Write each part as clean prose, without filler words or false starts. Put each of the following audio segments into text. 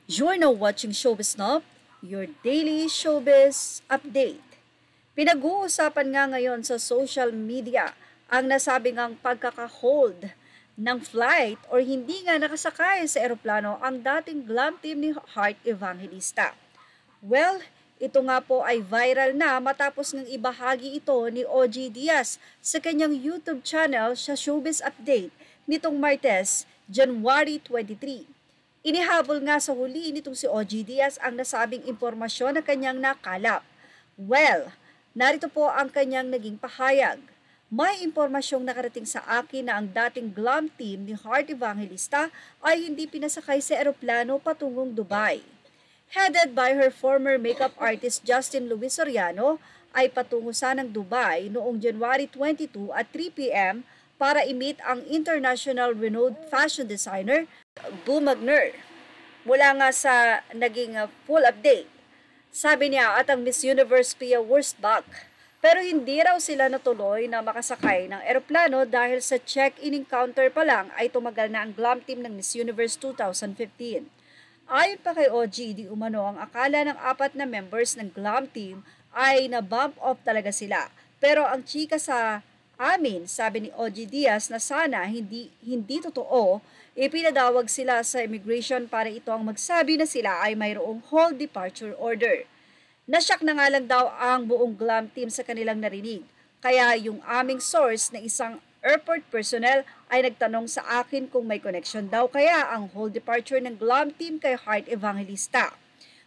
You're now watching Showbiz Snob, your daily showbiz update. Pinag-uusapan nga ngayon sa social media ang nasabing ang pagkaka-hold ng flight or hindi nga nakasakay sa eroplano ang dating glam team ni Heart Evangelista. Well, ito nga po ay viral na matapos ng ibahagi ito ni OG Diaz sa kanyang YouTube channel sa Showbiz Update nitong Martes, January 23. Inihabol nga sa huli nitong si OG Diaz ang nasabing impormasyon na kanyang nakalap. Well, narito po ang kanyang naging pahayag. May impormasyong nakarating sa akin na ang dating glam team ni Heart Evangelista ay hindi pinasakay sa eroplano patungong Dubai. Headed by her former makeup artist Justin Luis Soriano, ay patungo sanang Dubai noong January 22 at 3 p.m. para i-meet ang international renowned fashion designer Boo Magner. Mula nga sa naging full update, sabi niya at ang Miss Universe Pia Wurtzbach, pero hindi raw sila natuloy na makasakay ng eroplano dahil sa check-in encounter pa lang ay tumagal na ang glam team ng Miss Universe 2015. Ayon pa kay OG, di umano ang akala ng 4 na members ng glam team ay na-bump off talaga sila. Pero ang chika sa amin, sabi ni OG Diaz na sana hindi totoo, ipinadawag sila sa immigration para ito ang magsabi na sila ay mayroong hold departure order. Nasyak na nga lang daw ang buong glam team sa kanilang narinig. Kaya yung aming source na isang airport personnel ay nagtanong sa akin kung may connection daw kaya ang hold departure ng glam team kay Heart Evangelista.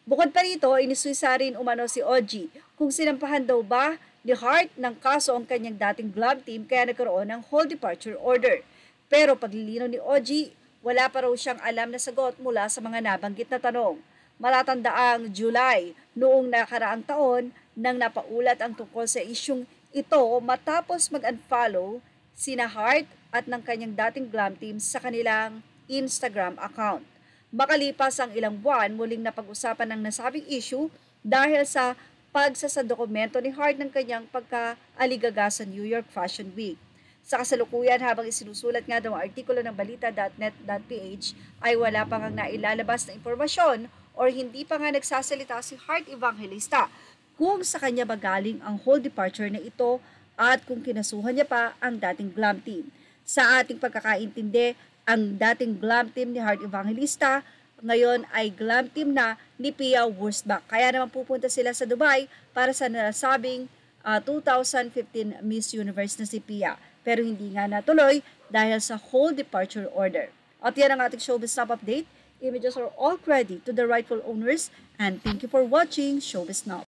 Bukod pa rito, iniswisa rin umano si OG kung sinampahan daw ba ni Heart ng kaso ang kanyang dating glam team kaya nagkaroon ng hold departure order. Pero paglilinaw ni OG, wala pa raw siyang alam na sagot mula sa mga nabanggit na tanong. Matatandaang July noong nakaraang taon nang napaulat ang tungkol sa isyung ito matapos mag-unfollow sina Heart at ng kanyang dating glam team sa kanilang Instagram account. Makalipas ang ilang buwan, muling napag-usapan ng nasabing issue dahil sa pagsasadokumento ni Heart ng kanyang pagka-aligaga sa New York Fashion Week. Sa kasalukuyan, habang isinusulat nga daw ang artikulo ng balita.net.ph ay wala pa ngang nailalabas na impormasyon or hindi pa nga nagsasalita si Heart Evangelista kung sa kanya ba galing ang hold departure na ito at kung kinasuhan niya pa ang dating glam team. Sa ating pagkakaintindi, ang dating glam team ni Heart Evangelista ngayon ay glam team na ni Pia Wurtzbach. Kaya naman pupunta sila sa Dubai para sa nasabing 2015 Miss Universe na si Pia. Pero hindi nga natuloy dahil sa hold departure order. At yan ang ating Showbiz Stop Update. Images are all credit to the rightful owners and thank you for watching Showbiz Now.